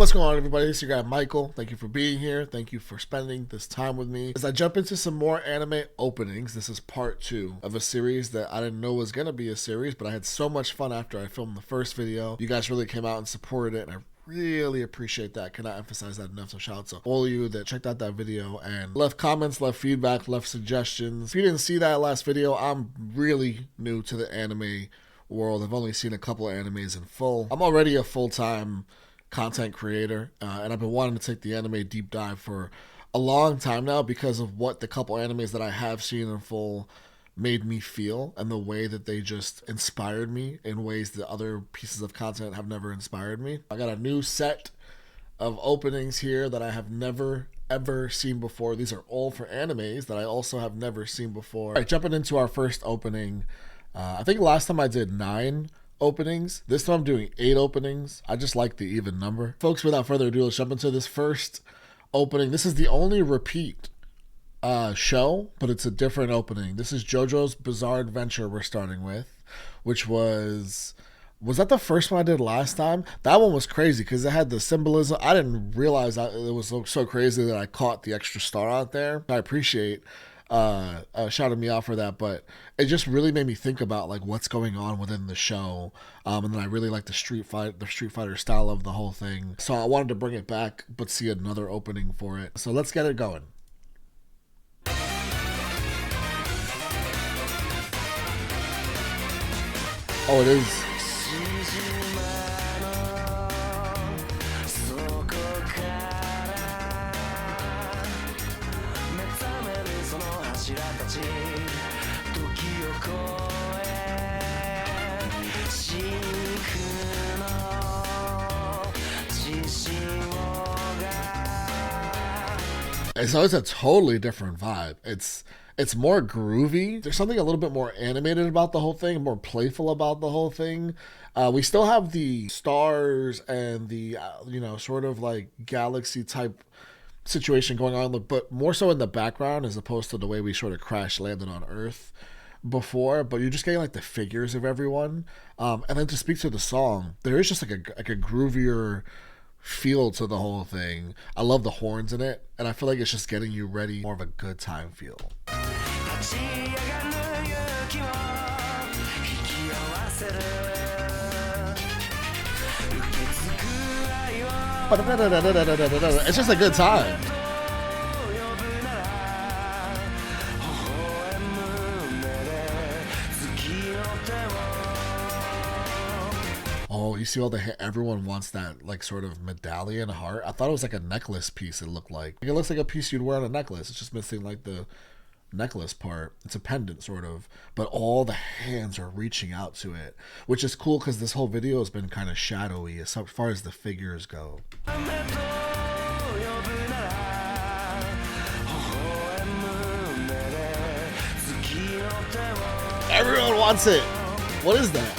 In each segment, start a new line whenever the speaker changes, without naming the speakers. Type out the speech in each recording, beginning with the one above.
What's going on, everybody? It's your guy Michael. Thank you for being here. Thank you for spending this time with me. As I jump into some more anime openings, this is part 2 of a series that I didn't know was going to be a series, but I had so much fun after I filmed the first video. You guys really came out and supported it, and I really appreciate that. Cannot emphasize that enough. So shout out to all of you that checked out that video and left comments, left feedback, left suggestions. If you didn't see that last video, I'm really new to the anime world. I've only seen a couple of animes in full. I'm already a full-time content creator, and I've been wanting to take the anime deep dive for a long time now because of what the couple animes that I have seen in full made me feel and the way that they just inspired me in ways that other pieces of content have never inspired me. I got a new set of openings here that I have never ever seen before. These are all for animes that I also have never seen before. All right, jumping into our first opening. I think last time I did 9 openings. This time I'm doing 8 openings. I just like the even number. Folks, without further ado, let's jump into this first opening. This is the only repeat show, but it's a different opening. This is Jojo's Bizarre Adventure we're starting with, which was that the first one I did last time? That one was crazy because it had the symbolism. I didn't realize it was so crazy that I caught the extra star out there. I appreciate shouted me out for that, but it just really made me think about like what's going on within the show, and then I really like the Street Fighter style of the whole thing, so I wanted to bring it back but see another opening for it. So let's get it going. Oh, it is. So it's a totally different vibe. It's more groovy. There's something a little bit more animated about the whole thing, more playful about the whole thing. We still have the stars and the sort of like galaxy type situation going on, but more so in the background as opposed to the way we sort of crash landed on Earth before. But you're just getting like the figures of everyone, and then to speak to the song, there is just like a groovier feel to the whole thing. I love the horns in it, and I feel like it's just getting you ready, more of a good time feel. It's just a good time. Oh, you see all the everyone wants that like sort of medallion heart. I thought it was like a necklace piece. It looked like it looks like a piece you'd wear on a necklace. It's just missing like the necklace part. It's a pendant sort of, but all the hands are reaching out to it, which is cool because this whole video has been kind of shadowy as far as the figures go. Everyone wants it. What is that?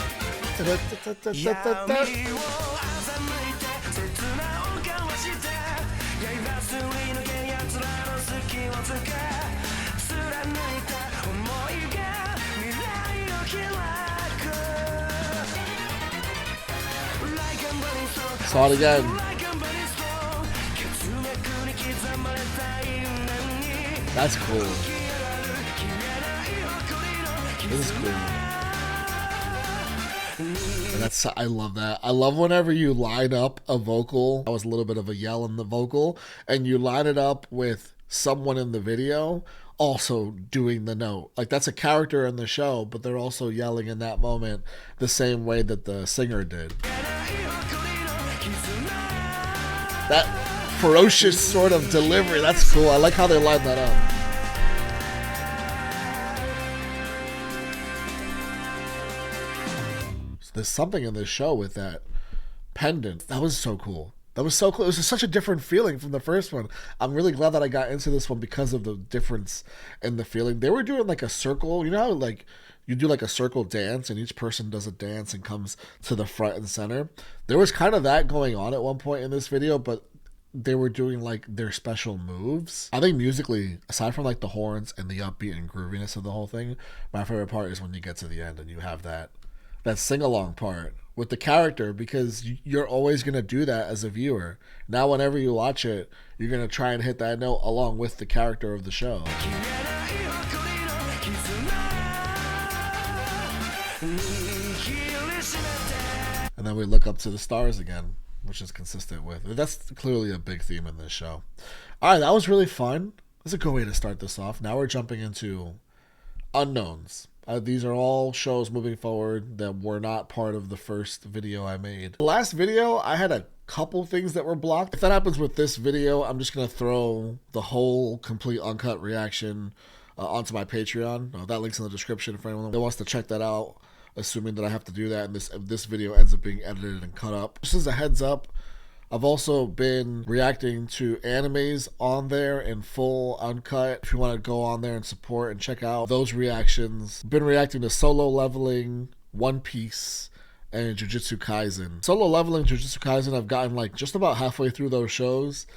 Saw it again. That's cool. This is cool. And I love that. I love whenever you line up a vocal. That was a little bit of a yell in the vocal, and you line it up with someone in the video also doing the note. Like that's a character in the show, but they're also yelling in that moment the same way that the singer did. That ferocious sort of delivery, that's cool. I like how they line that up. There's something in this show with that pendant. That was so cool. That was so cool. It was such a different feeling from the first one. I'm really glad that I got into this one because of the difference in the feeling. They were doing like a circle. You know how like you do like a circle dance and each person does a dance and comes to the front and center? There was kind of that going on at one point in this video, but they were doing like their special moves. I think musically, aside from like the horns and the upbeat and grooviness of the whole thing, my favorite part is when you get to the end and you have that sing-along part with the character, because you're always going to do that as a viewer. Now whenever you watch it, you're going to try and hit that note along with the character of the show. And then we look up to the stars again, which is consistent with. That's clearly a big theme in this show. All right, that was really fun. That's a good way to start this off. Now we're jumping into unknowns. These are all shows moving forward that were not part of the first video I made. The last video, I had a couple things that were blocked. If that happens with this video, I'm just going to throw the whole complete uncut reaction onto my Patreon. That link's in the description for anyone that wants to check that out, assuming that I have to do that and this video ends up being edited and cut up. Just as a heads up, I've also been reacting to animes on there in full uncut. If you want to go on there and support and check out those reactions. I've been reacting to Solo Leveling, One Piece, and Jujutsu Kaisen. Solo Leveling, Jujutsu Kaisen, I've gotten like just about halfway through those shows.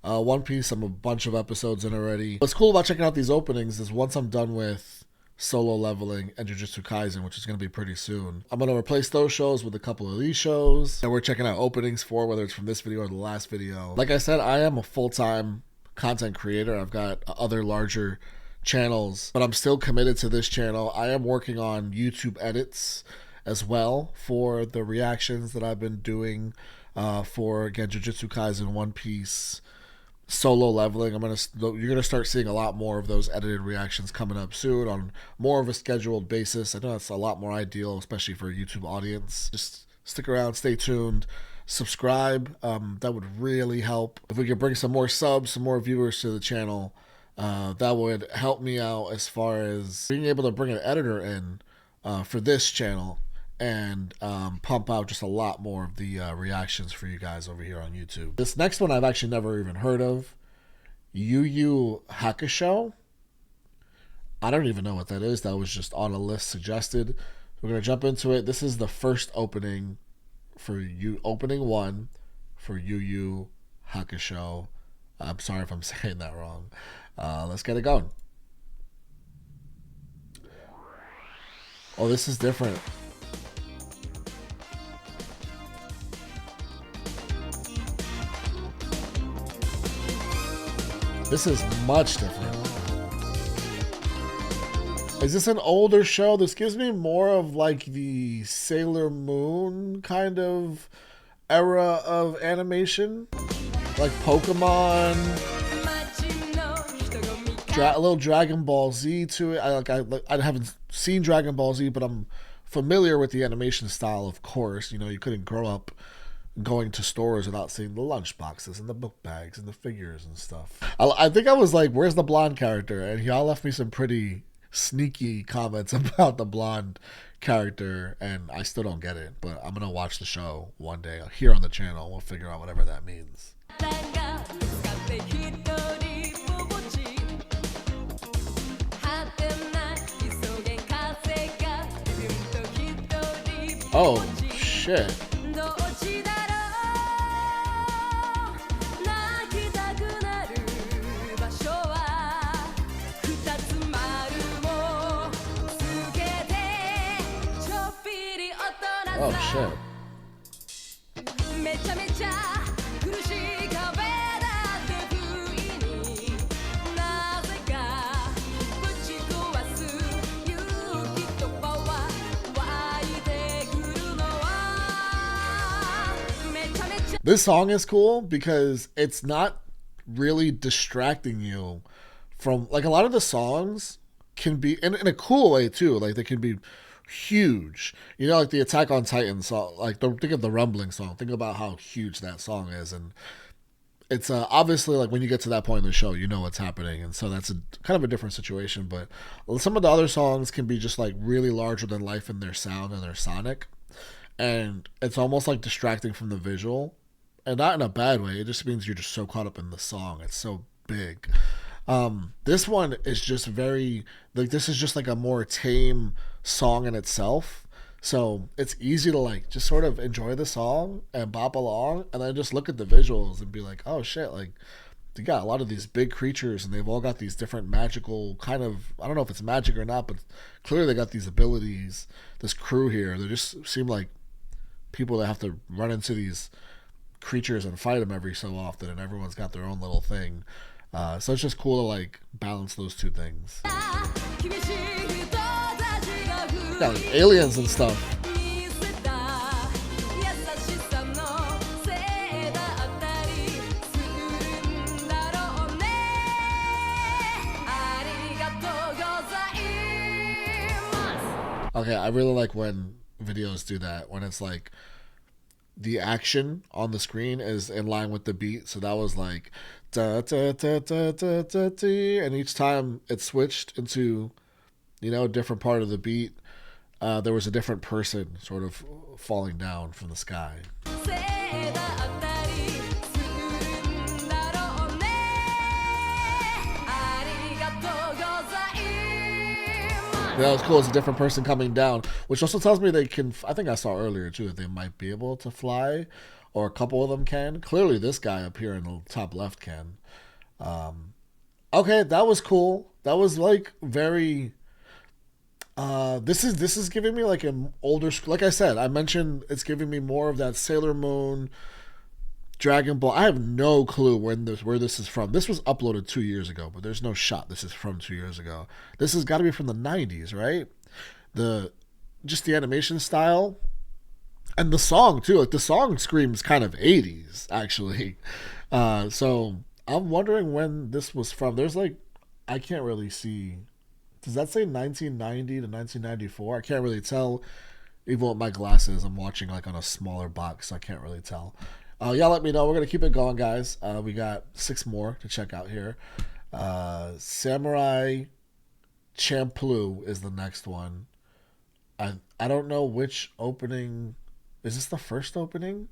One Piece, I'm a bunch of episodes in already. What's cool about checking out these openings is once I'm done with Solo Leveling and Jujutsu Kaisen, which is going to be pretty soon, I'm going to replace those shows with a couple of these shows that we're checking out openings for, whether it's from this video or the last video. Like I said, I am a full-time content creator. I've got other larger channels, but I'm still committed to this channel. I am working on YouTube edits as well for the reactions that I've been doing for, again, Jujutsu Kaisen, One Piece, Solo Leveling. You're gonna start seeing a lot more of those edited reactions coming up soon on more of a scheduled basis. I know that's a lot more ideal, especially for a YouTube audience. Just stick around, stay tuned, subscribe. That would really help. If we could bring some more subs, some more viewers to the channel, that would help me out as far as being able to bring an editor in for this channel and pump out just a lot more of the reactions for you guys over here on YouTube. This next one I've actually never even heard of. YuYu Hakusho. I don't even know what that is. That was just on a list suggested. We're going to jump into it. This is the first opening for opening one for YuYu Hakusho. I'm sorry if I'm saying that wrong. Let's get it going. Oh, this is different. This is much different. Is this an older show? This gives me more of like the Sailor Moon kind of era of animation. Like Pokemon. A little Dragon Ball Z to it. I haven't seen Dragon Ball Z, but I'm familiar with the animation style, of course. You know, you couldn't grow up going to stores without seeing the lunch boxes and the book bags and the figures and stuff. I think I was like, where's the blonde character? And y'all left me some pretty sneaky comments about the blonde character, and I still don't get it, but I'm gonna watch the show one day here on the channel. We'll figure out whatever that means. Oh shit. Oh shit. This song is cool because it's not really distracting you from, like, a lot of the songs can be in a cool way too. Like, they can be huge, you know, like the Attack on Titan song. Like, think of the Rumbling song. Think about how huge that song is, and it's obviously, like, when you get to that point in the show, you know what's happening, and so that's kind of a different situation. But some of the other songs can be just like really larger than life in their sound and their sonic, and it's almost like distracting from the visual, and not in a bad way. It just means you're just so caught up in the song. It's so big. This one is just very, like, this is just like a more tame song in itself, so it's easy to, like, just sort of enjoy the song and bop along, and then just look at the visuals and be like, oh shit, like, you got a lot of these big creatures, and they've all got these different magical kind of, I don't know if it's magic or not, but clearly they got these abilities. This crew here, they just seem like people that have to run into these creatures and fight them every so often, and everyone's got their own little thing. So it's just cool to like balance those two things. Yeah, like aliens and stuff. Okay, I really like when videos do that, when it's like the action on the screen is in line with the beat. So that was like da da da da da da da, and each time it switched into, you know, a different part of the beat, there was a different person sort of falling down from the sky. Yeah, it's cool. It's a different person coming down, which also tells me they can. I think I saw earlier too that they might be able to fly, or a couple of them can. Clearly, this guy up here in the top left can. Okay, that was cool. That was like very. This is giving me like an older. Like I said, I mentioned it's giving me more of that Sailor Moon, Dragon Ball. I have no clue where this is from. This was uploaded 2 years ago, but there's no shot this is from 2 years ago. This has got to be from the 90s, right? Just the animation style and the song too. Like the song screams kind of 80s actually. So I'm wondering when this was from. There's like, I can't really see. Does that say 1990 to 1994? I can't really tell. Even with my glasses, I'm watching like on a smaller box, so I can't really tell. Y'all let me know. We're going to keep it going, guys. We got 6 more to check out here. Samurai Champloo is the next one. I don't know which opening. Is this the first opening?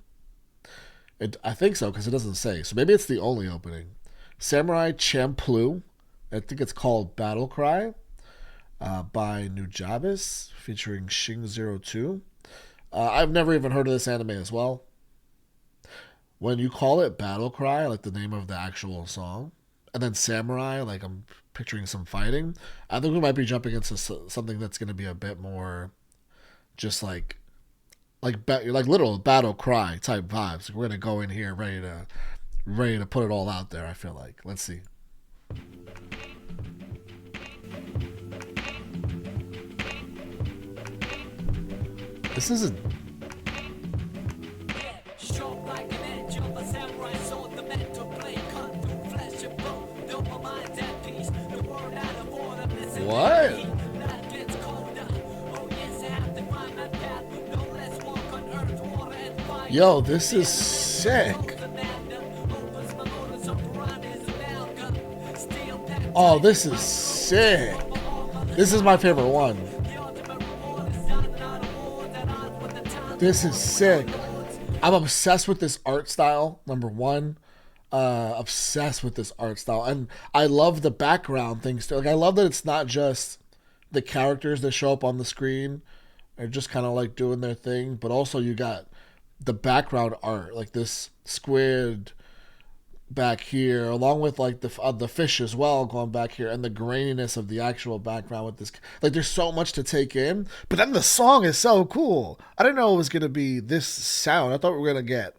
I think so, because it doesn't say. So maybe it's the only opening. Samurai Champloo. I think it's called Battle Cry by Nujabes, featuring Shing02. I've never even heard of this anime as well. When you call it Battle Cry, like the name of the actual song, and then Samurai, like I'm picturing some fighting, I think we might be jumping into something that's going to be a bit more just like literal battle cry type vibes. We're going to go in here ready to put it all out there, I feel like. Let's see. This isn't. What? Yo, this is sick. Oh, this is sick. This is my favorite one. This is sick. I'm obsessed with this art style, number one. Obsessed with this art style, and I love the background things too. Like I love that it's not just the characters that show up on the screen are just kind of like doing their thing, but also you got the background art, like this squid back here, along with like the fish as well going back here, and the graininess of the actual background with this. Like there's so much to take in, but then the song is so cool. I didn't know it was gonna be this sound. I thought we were gonna get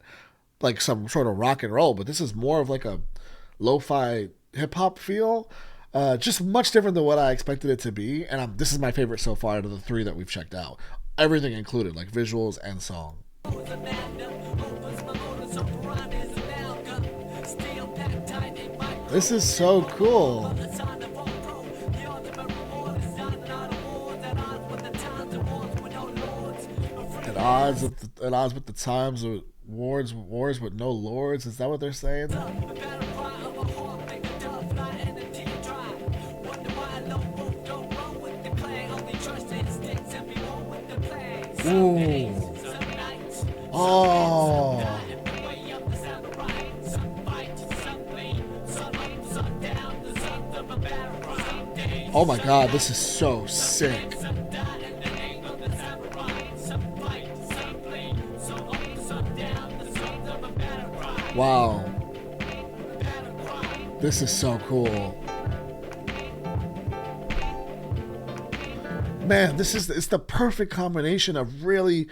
like some sort of rock and roll, but this is more of like a lo-fi hip-hop feel. Just much different than what I expected it to be, and this is my favorite so far out of the 3 that we've checked out. Everything included, like visuals and song. This is so cool. At odds with the times of wars with no lords. Is that what they're saying? Ooh. Oh. Oh my god, this is so sick. Wow. This is so cool. Man, it's the perfect combination of really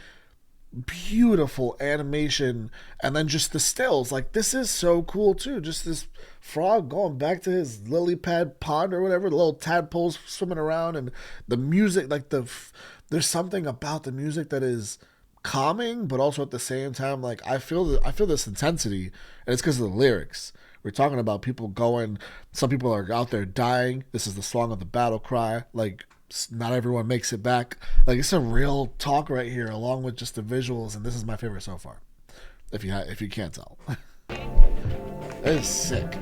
beautiful animation, and then just the stills. Like, this is so cool too. Just this frog going back to his lily pad pond or whatever, the little tadpoles swimming around, and the music, like there's something about the music that is calming, but also at the same time, like I feel this intensity, and it's because of the lyrics. We're talking about people going. Some people are out there dying. This is the song of the battle cry. Like, not everyone makes it back. Like, it's a real talk right here, along with just the visuals, and this is my favorite so far. If you can't tell, it is sick.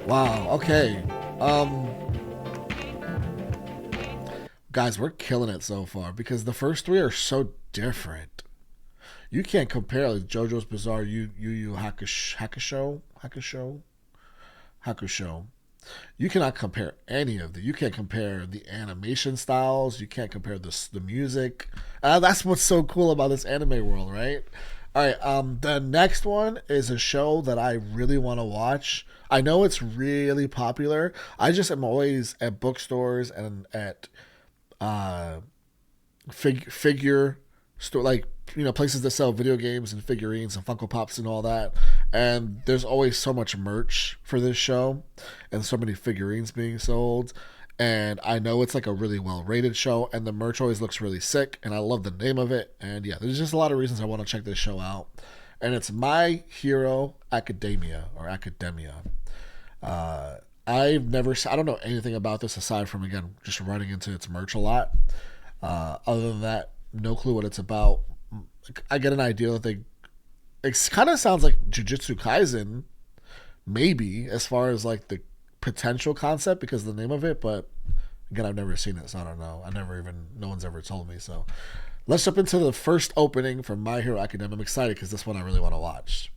Wow. Okay. Guys, we're killing it so far because the first three are so different. You can't compare like JoJo's Bizarre YuYu Hakusho. You cannot compare any of them. You can't compare the animation styles. You can't compare the music. That's what's so cool about this anime world, right? All right. The next one is a show that I really want to watch. I know it's really popular. I just am always at bookstores and at figure store, like, you know, places that sell video games and figurines and Funko Pops and all that. And there's always so much merch for this show and so many figurines being sold. And I know it's like a really well rated show, and the merch always looks really sick, and I love the name of it. And yeah, there's just a lot of reasons I want to check this show out. And it's My Hero Academia, or Academia. I don't know anything about this aside from, again, just running into its merch a lot. Other than that, no clue what it's about. I get an idea that it kind of sounds like Jujutsu Kaisen, maybe, as far as like the potential concept because of the name of it, but again, I've never seen it, so I don't know. No one's ever told me. So let's jump into the first opening from My Hero Academia. I'm excited because this one I really want to watch.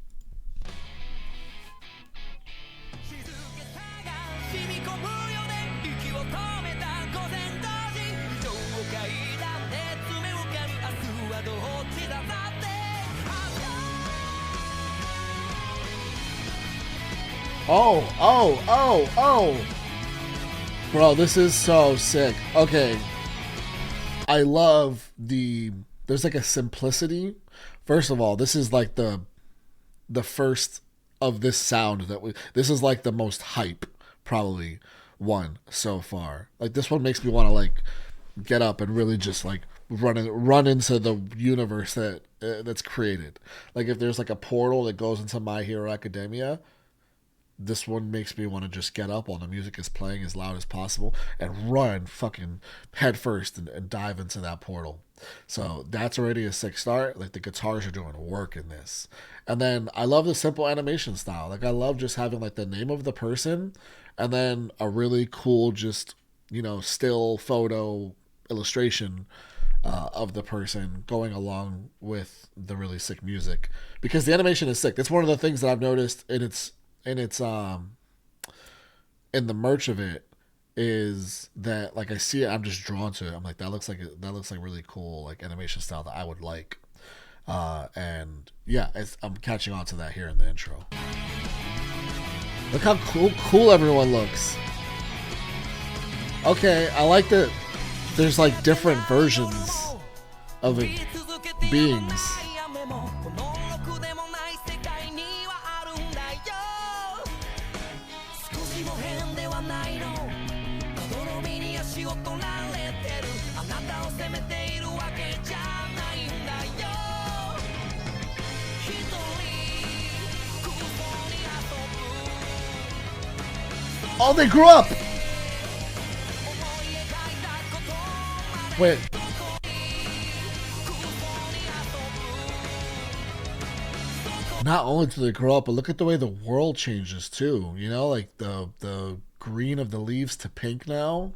Oh. Bro, this is so sick. Okay. I love there's like a simplicity. First of all, this is like the first of this sound this is like the most hype, probably, one so far. Like, this one makes me want to like get up and really just like run into the universe that's created. Like, if there's like a portal that goes into My Hero Academia, this one makes me want to just get up while the music is playing as loud as possible and run fucking head first and dive into that portal. So that's already a sick start. Like, the guitars are doing work in this. And then I love the simple animation style. Like, I love just having like the name of the person and then a really cool, just, you know, still photo illustration of the person going along with the really sick music, because the animation is sick. That's one of the things that I've noticed in the merch of it, is that like I see it, I'm just drawn to it. I'm like, that looks like really cool, like animation style that I would like. And yeah, I'm catching on to that here in the intro. Look how cool everyone looks. Okay, I like that there's like different versions of beings. Oh, they grew up! Wait. Not only do they grow up, but look at the way the world changes too. You know, like the green of the leaves to pink now.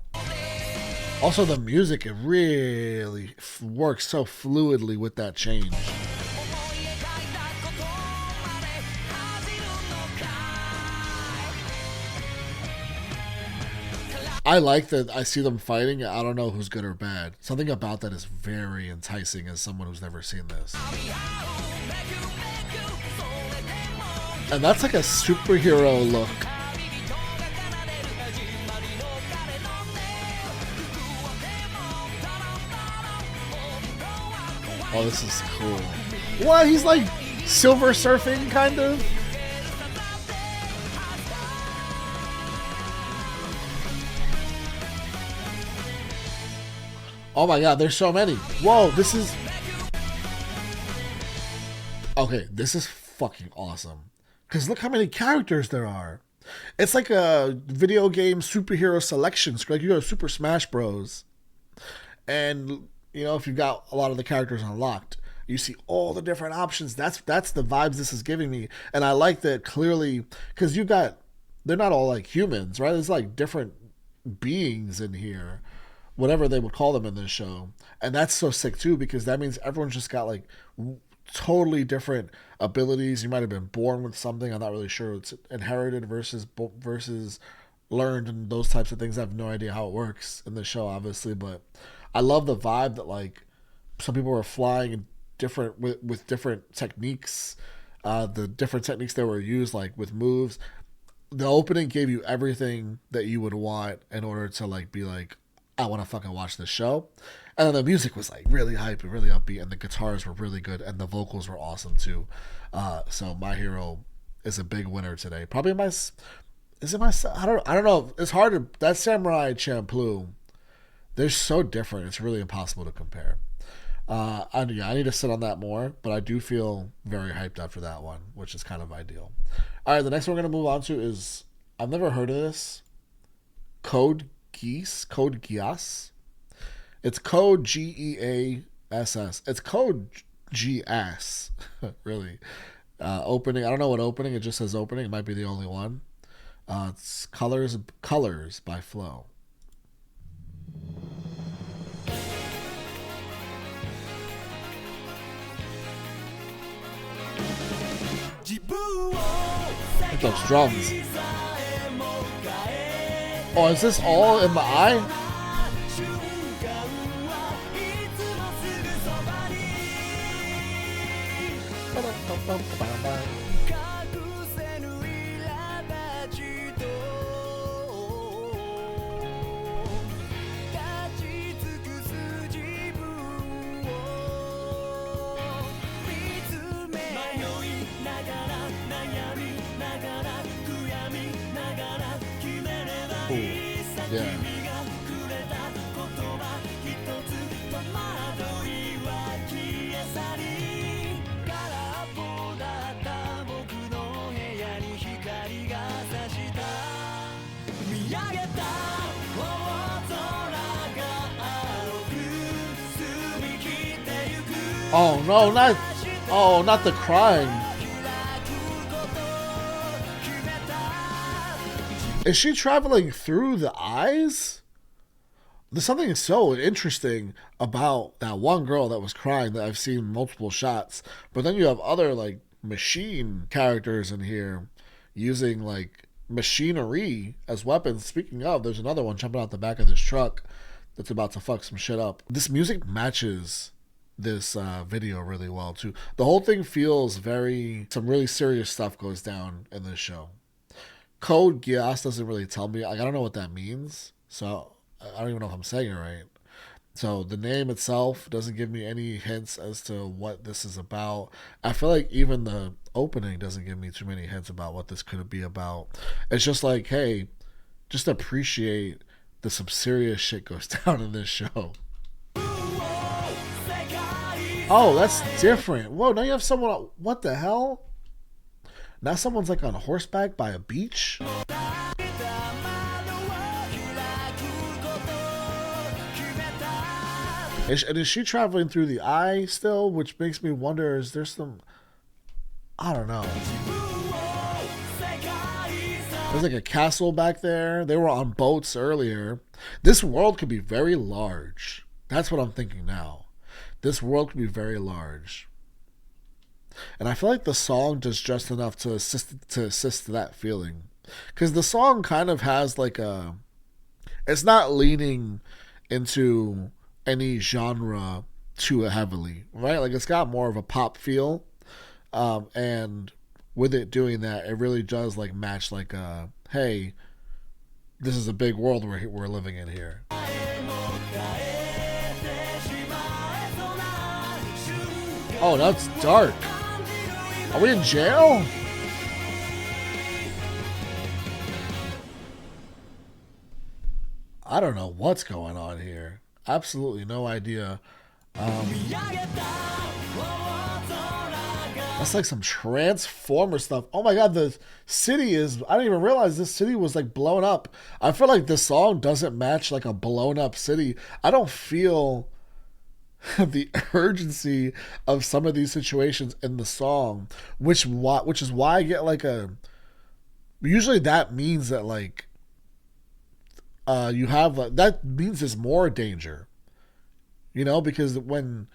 Also, the music, it really works so fluidly with that change. I like that I see them fighting. I don't know who's good or bad. Something about that is very enticing as someone who's never seen this. And that's like a superhero look. Oh, this is cool. What? He's like silver surfing, kind of? Oh my god, there's so many. Whoa, this is... Okay, this is fucking awesome. Because look how many characters there are. It's like a video game superhero selection screen. Like you go to Super Smash Bros. And, you know, if you've got a lot of the characters unlocked, you see all the different options. That's the vibes this is giving me. And I like that clearly, because you got... They're not all like humans, right? There's like different beings in here. Whatever they would call them in this show. And that's so sick too, because that means everyone's just got like totally different abilities. You might have been born with something. I'm not really sure it's inherited versus learned and those types of things. I have no idea how it works in the show, obviously, but I love the vibe that like some people were flying in different with different techniques. The different techniques that were used, like with moves. The opening gave you everything that you would want in order to like be like, I want to fucking watch this show. And then the music was like really hype and really upbeat, and the guitars were really good, and the vocals were awesome too. So My Hero is a big winner today. Probably my... Is it my... I don't know. It's hard to... That Samurai Champloo, they're so different. It's really impossible to compare. I need to sit on that more, but I do feel very hyped after that one, which is kind of ideal. All right, the next one we're going to move on to is... I've never heard of this. Code Geass. It's code Geass. It's code Geass. Really. Opening. I don't know what opening. It just says opening. It might be the only one. It's Colors by Flow. Look at those drums. Oh, is this all in the eye? Yeah. Oh no, not the crying. Is she traveling through the eyes? There's something so interesting about that one girl that was crying that I've seen multiple shots. But then you have other like machine characters in here using like machinery as weapons. Speaking of, there's another one jumping out the back of this truck that's about to fuck some shit up. This music matches this video really well too. The whole thing feels some really serious stuff goes down in this show. Code Geass doesn't really tell me. I don't know what that means, so I don't even know if I'm saying it right. So the name itself doesn't give me any hints as to what this is about. I feel like even the opening doesn't give me too many hints about what this could be about. It's just like, hey, just appreciate that some serious shit goes down in this show. Oh, that's different. Whoa, now you have someone... What the hell? Now someone's like on horseback by a beach? And is she traveling through the eye still? Which makes me wonder, is there some... I don't know. There's like a castle back there. They were on boats earlier. This world could be very large. That's what I'm thinking now. This world can be very large. And I feel like the song does just enough to assist that feeling. Because the song kind of has like a... It's not leaning into any genre too heavily, right? Like it's got more of a pop feel. And with it doing that, it really does like match like a, hey, this is a big world we're living in here. Oh, that's dark. Are we in jail? I don't know what's going on here. Absolutely no idea. That's like some Transformer stuff. Oh my god, the city is... I didn't even realize this city was like blown up. I feel like this song doesn't match like a blown up city. I don't feel the urgency of some of these situations in the song, which is why I get like a... Usually that means that like you have like... That means there's more danger. You know, because when...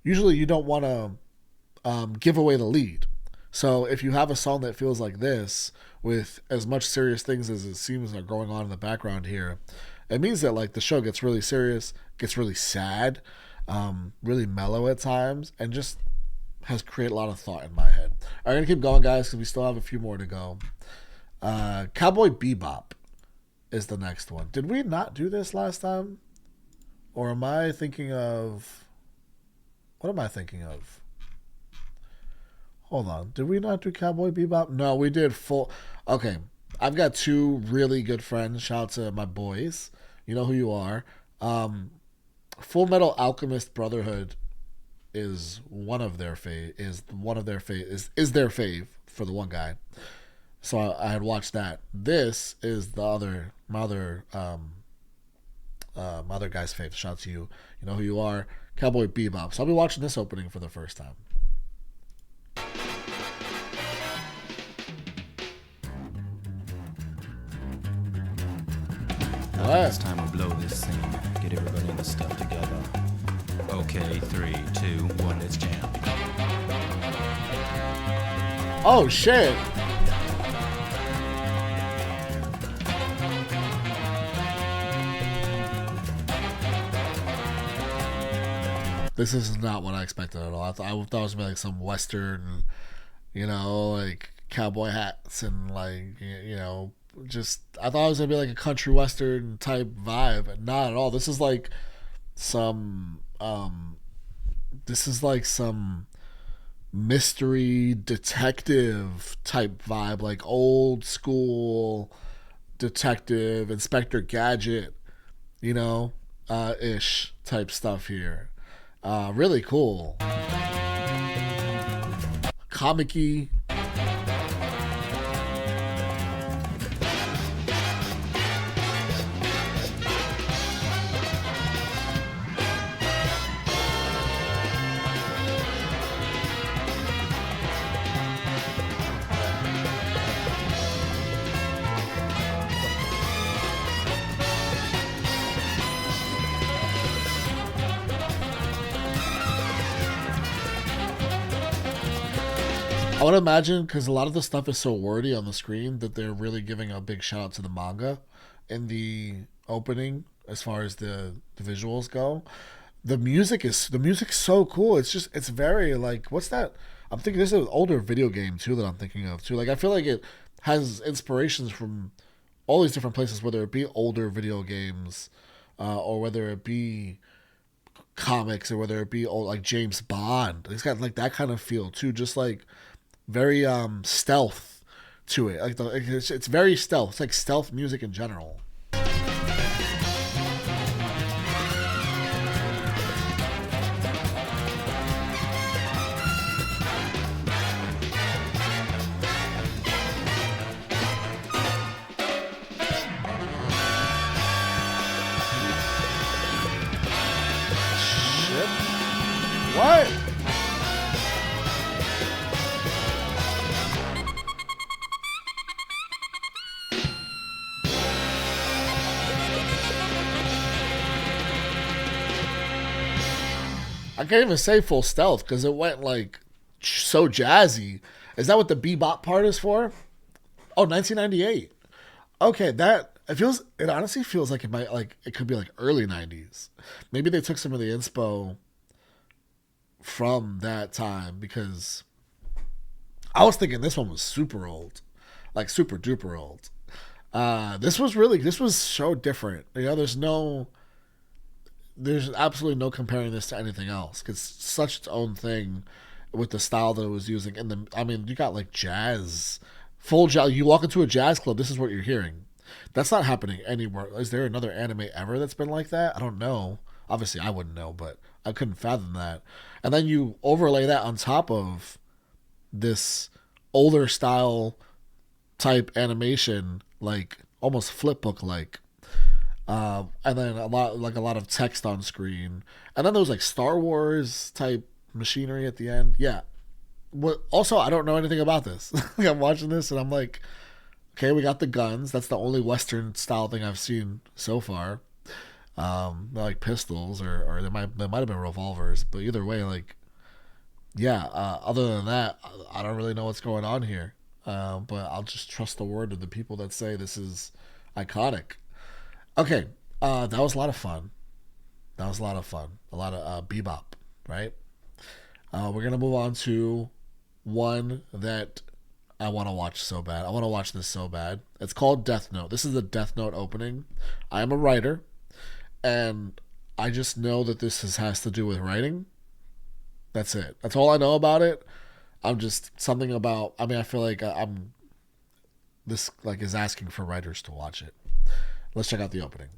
Usually you don't want to give away the lead. So if you have a song that feels like this, with as much serious things as it seems are going on in the background here, it means that like the show gets really serious, gets really sad, really mellow at times, and just has created a lot of thought in my head. I'm gonna keep going, guys, because we still have a few more to go. Cowboy Bebop is the next one. Did we not do this last time? Or am I thinking of... What am I thinking of? Hold on. Did we not do Cowboy Bebop? No, we did full... Okay. I've got two really good friends. Shout out to my boys. You know who you are. Full Metal Alchemist Brotherhood is one of their fave. Is their fave for the one guy. So I had watched that. This is my other guy's fave. Shout out to you. You know who you are. Cowboy Bebop. So I'll be watching this opening for the first time.
It's time to blow this scene. Get everybody in the stuff together. Okay, 3, 2, 1, let's jam.
Oh shit! This is not what I expected at all. I thought it was gonna be like some Western, you know, like cowboy hats and like, you know, just... I thought it was gonna be like a country Western type vibe, but not at all. This is like some mystery detective type vibe, like old school detective, Inspector Gadget, you know, ish type stuff here. Really cool. Comic-y. I would imagine, because a lot of the stuff is so wordy on the screen, that they're really giving a big shout out to the manga in the opening as far as the visuals go. The music's so cool. It's very like, what's that? I'm thinking this is an older video game too that I'm thinking of too. Like I feel like it has inspirations from all these different places, whether it be older video games, or whether it be comics, or whether it be old, like James Bond. It's got like that kind of feel too, just like very stealth to it. Like it's very stealth. It's like stealth music in general. Shit. What? I can't even say full stealth because it went like so jazzy. Is that what the bebop part is for? Oh, 1998. Okay, it honestly feels like it could be like early 90s. Maybe they took some of the inspo from that time, because I was thinking this one was super old, like super duper old. This was so different. You know, there's absolutely no comparing this to anything else, because it's such its own thing. with the style that it was using. And I mean, you got like jazz, full jazz. You walk into a jazz club, this is what you're hearing. That's not happening anywhere. Is there another anime ever that's been like that? I don't know. Obviously, I wouldn't know, but I couldn't fathom that. And then you overlay that on top of this older style type animation, like almost flipbook like. And then a lot of text on screen, and then there was like Star Wars type machinery at the end. Yeah. Also, I don't know anything about this. I'm watching this and I'm like, okay, we got the guns. That's the only Western style thing I've seen so far. Like pistols or there might have been revolvers, but either way, like, yeah. Other than that, I don't really know what's going on here. But I'll just trust the word of the people that say this is iconic. Okay, that was a lot of fun. A lot of bebop, right? We're gonna move on to one that I want to watch so bad. I want to watch this so bad. It's called Death Note. This is the Death Note opening. I am a writer, and I just know that has to do with writing. That's it. That's all I know about it. I'm just something about. I mean, I feel like this like is asking for writers to watch it. Let's check out the opening.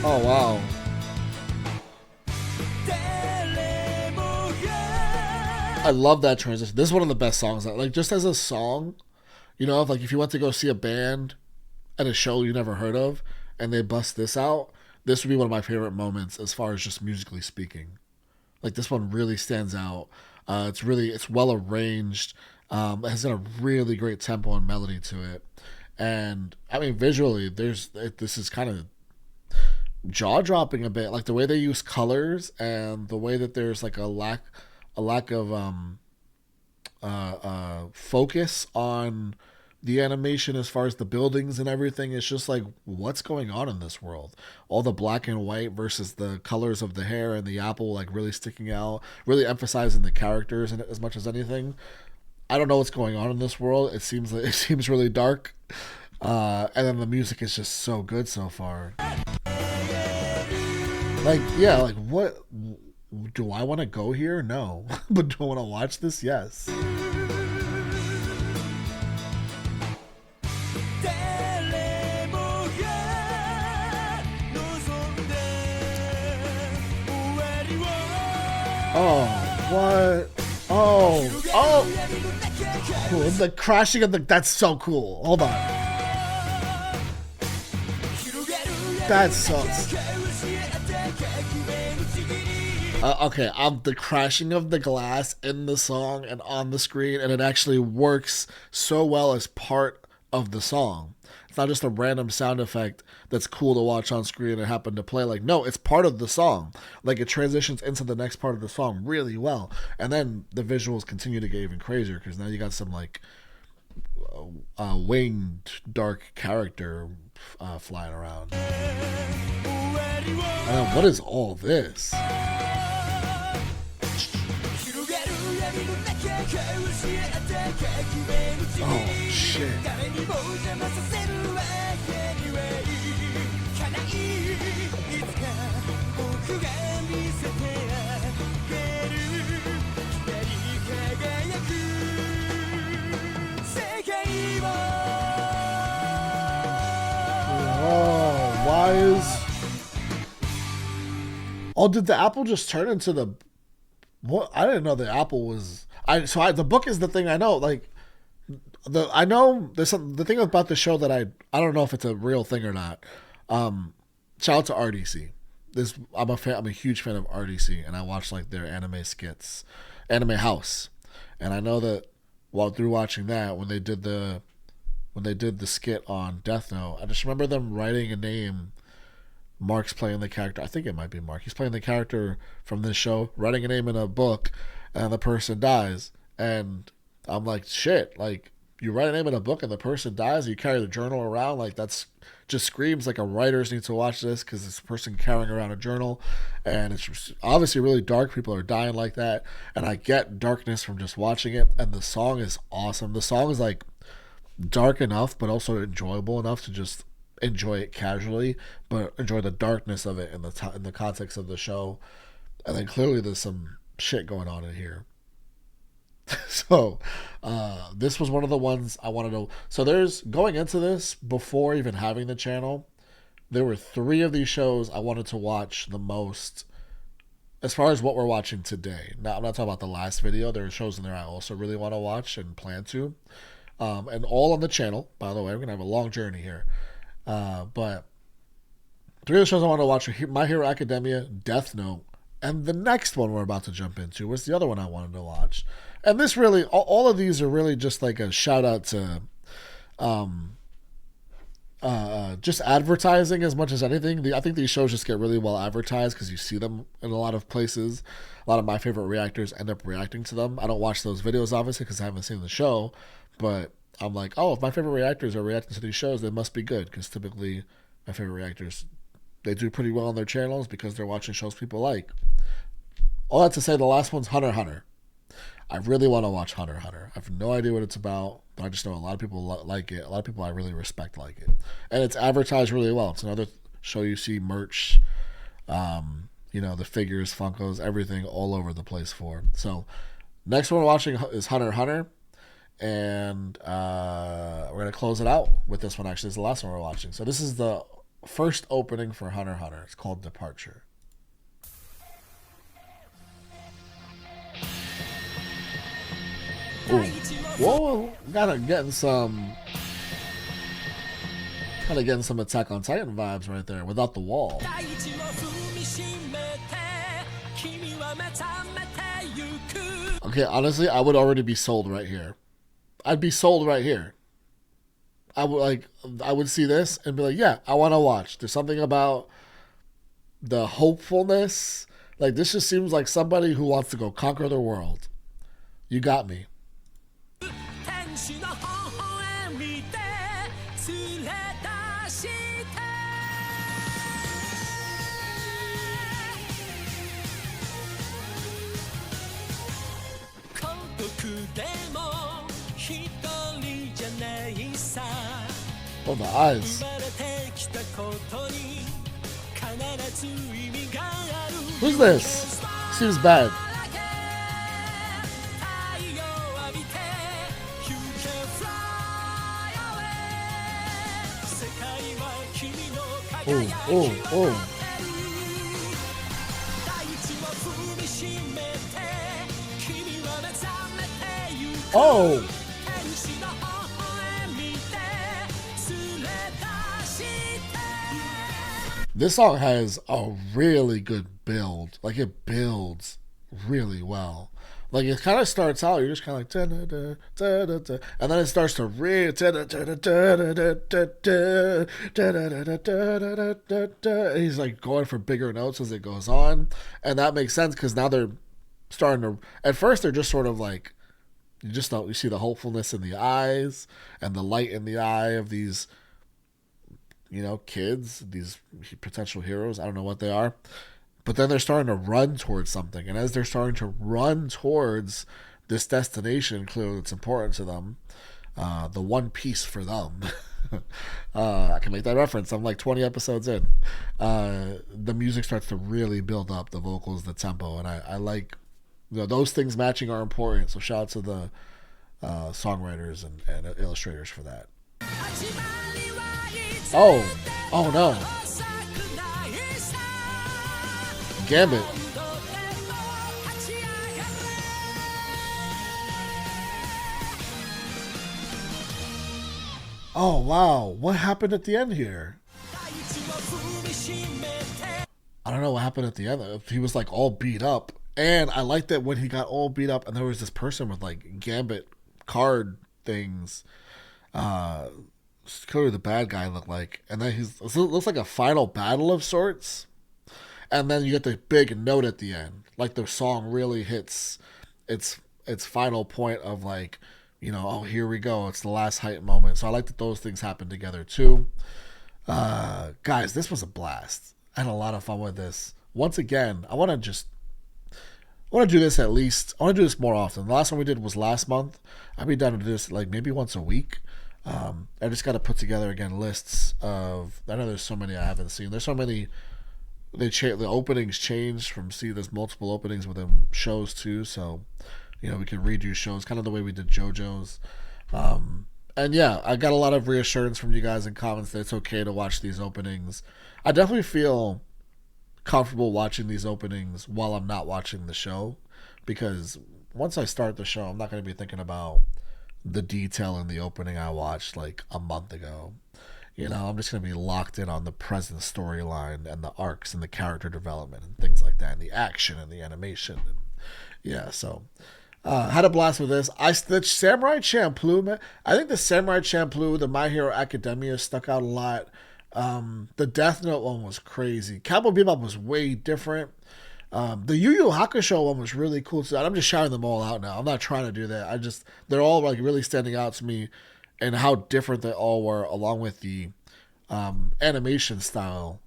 Oh wow. I love that transition. This is one of the best songs. Like, just as a song, if you went to go see a band at a show you never heard of and they bust this out, this would be one of my favorite moments as far as just musically speaking. Like, this one really stands out. It's well arranged. It has got a really great tempo and melody to it. And I mean, visually, this is kind of jaw dropping a bit. Like the way they use colors and the way that there's like a lack of focus on the animation as far as the buildings and everything. It's just like, what's going on in this world? All the black and white versus the colors of the hair and the apple, like really sticking out, really emphasizing the characters in it as much as anything. I don't know what's going on in this world. It seems really dark, and then the music is just so good so far. Like, yeah, like what? Do I want to go here? No, but do I want to watch this? Yes. Oh, what? Oh, the crashing of that's so cool. Hold on. That's so. Okay, the crashing of the glass in the song and on the screen, and it actually works so well as part of the song. It's not just a random sound effect that's cool to watch on screen and happen to play. Like, no, it's part of the song. Like, it transitions into the next part of the song really well. And then the visuals continue to get even crazier because now you got some, like, winged dark character flying around. What is all this? Oh, shit. Oh, why is... Oh, did the apple just turn into the... What? I didn't know the apple was... the book is the thing I know. Like, I know there's the thing about the show that I don't know if it's a real thing or not. Shout out to RDC. I'm a huge fan of RDC, and I watch like their anime skits, Anime House, and I know that through watching that, when they did the when they did the skit on Death Note. I just remember them writing a name. Mark's playing the character. I think it might be Mark. He's playing the character from this show, writing a name in a book, and the person dies. And I'm like, shit, like, you write a name in a book and the person dies, and you carry the journal around, like, that's just screams like a writers need to watch this, because this person carrying around a journal, and it's obviously really dark. People are dying like that, and I get darkness from just watching it. And the song is awesome. The song is like dark enough, but also enjoyable enough to just enjoy it casually, but enjoy the darkness of it in the context of the show. And then clearly there's some shit going on in here. So this was one of the ones I wanted to. So there's, going into this, before even having the channel, there were 3 of these shows I wanted to watch the most, as far as what we're watching today. Now, I'm not talking about the last video. There are shows in there I also really want to watch and plan to, and all on the channel, by the way. We're gonna have a long journey here, but 3 of the shows I want to watch are My Hero Academia, Death Note, and the next one we're about to jump into was the other one I wanted to watch. And this really, all of these are really just like a shout out to just advertising as much as anything. I think these shows just get really well advertised because you see them in a lot of places. A lot of my favorite reactors end up reacting to them. I don't watch those videos, obviously, because I haven't seen the show. But I'm like, oh, if my favorite reactors are reacting to these shows, they must be good. Because typically my favorite reactors, they do pretty well on their channels because they're watching shows people like. All that to say, the last one's Hunter x Hunter. I really want to watch Hunter x Hunter. I have no idea what it's about, but I just know a lot of people like it. A lot of people I really respect like it. And it's advertised really well. It's another show you see merch, the figures, Funkos, everything all over the place for. So next one we're watching is Hunter x Hunter. And we're going to close it out with this one, actually. It's the last one we're watching. So this is the first opening for Hunter x Hunter. It's called Departure. Ooh. Whoa, getting some Attack on Titan vibes right there without the wall. Okay, honestly, I would already be sold right here. I'd be sold right here. I would see this and be like, yeah, I want to watch. There's something about the hopefulness. Like, this just seems like somebody who wants to go conquer the world. You got me. Oh, the eyes. Who's this? Seems bad. Oh. Oh. This song has a really good build. Like, it builds really well. Like, it kind of starts out, you're just kind of like, da-da-da, and then it starts to and he's like going for bigger notes as it goes on. And that makes sense because now they're starting to, at first they're just sort of like, you see the hopefulness in the eyes and the light in the eye of these, kids, these potential heroes. I don't know what they are. But then they're starting to run towards something. And as they're starting to run towards this destination, clearly it's important to them, the one piece for them. I can make that reference. I'm like 20 episodes in. The music starts to really build up, the vocals, the tempo. And I like, those things matching are important. So shout out to the songwriters and illustrators for that. Oh no. Gambit. Oh wow, what happened at the end here? I don't know what happened at the end. He was like all beat up. And I liked that when he got all beat up and there was this person with like Gambit card things uh, clearly the bad guy looked like. And then it looks like a final battle of sorts. And then you get the big note at the end. Like the song really hits its final point of like, oh, here we go. It's the last hype moment. So I like that those things happen together too. Guys, this was a blast. I had a lot of fun with this. Once again, I want to do this at least. I want to do this more often. The last one we did was last month. I'd be down to do this like maybe once a week. I just got to put together again lists of. I know there's so many I haven't seen. There's so many. The openings change from there's multiple openings within shows too. So, we can redo shows kind of the way we did JoJo's. And yeah, I got a lot of reassurance from you guys in comments that it's okay to watch these openings. I definitely feel comfortable watching these openings while I'm not watching the show, because once I start the show, I'm not going to be thinking about the detail in the opening I watched like a month ago. I'm just going to be locked in on the present storyline and the arcs and the character development and things like that, and the action and the animation. And yeah, so had a blast with this. The Samurai Champloo, man. I think the Samurai Champloo, the My Hero Academia stuck out a lot. The Death Note one was crazy. Cowboy Bebop was way different. The YuYu Hakusho one was really cool too. I'm just shouting them all out now. I'm not trying to do that. They're all like really standing out to me, and how different they all were, along with the animation style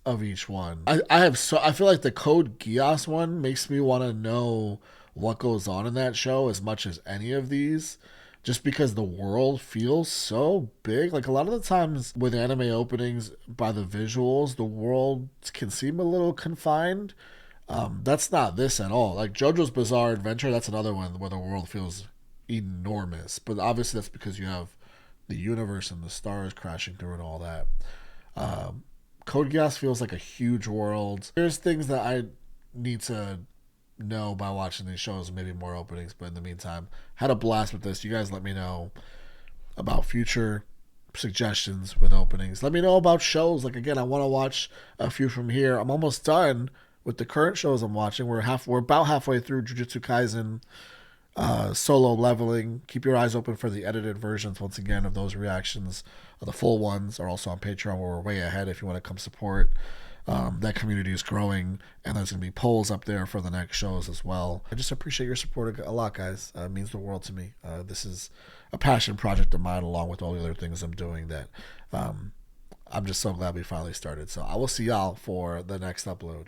of each one. I feel like the Code Geass one makes me want to know what goes on in that show as much as any of these, just because the world feels so big. Like a lot of the times with anime openings, by the visuals, the world can seem a little confined. That's not this at all. Like JoJo's Bizarre Adventure, that's another one where the world feels enormous, but obviously that's because you have the universe and the stars crashing through and all that. Code Geass feels like a huge world. There's things that I need to know by watching these shows, maybe more openings, but in the meantime, had a blast with this. You guys let me know about future suggestions with openings. Let me know about shows. Like again, I want to watch a few from here. I'm almost done with the current shows I'm watching. We're about halfway through Jujutsu Kaisen, Solo Leveling. Keep your eyes open for the edited versions once again of those reactions. The full ones are also on Patreon, where we're way ahead if you want to come support. That community is growing, and there's going to be polls up there for the next shows as well. I just appreciate your support a lot, guys. It means the world to me. This is a passion project of mine, along with all the other things I'm doing that I'm just so glad we finally started. So I will see y'all for the next upload.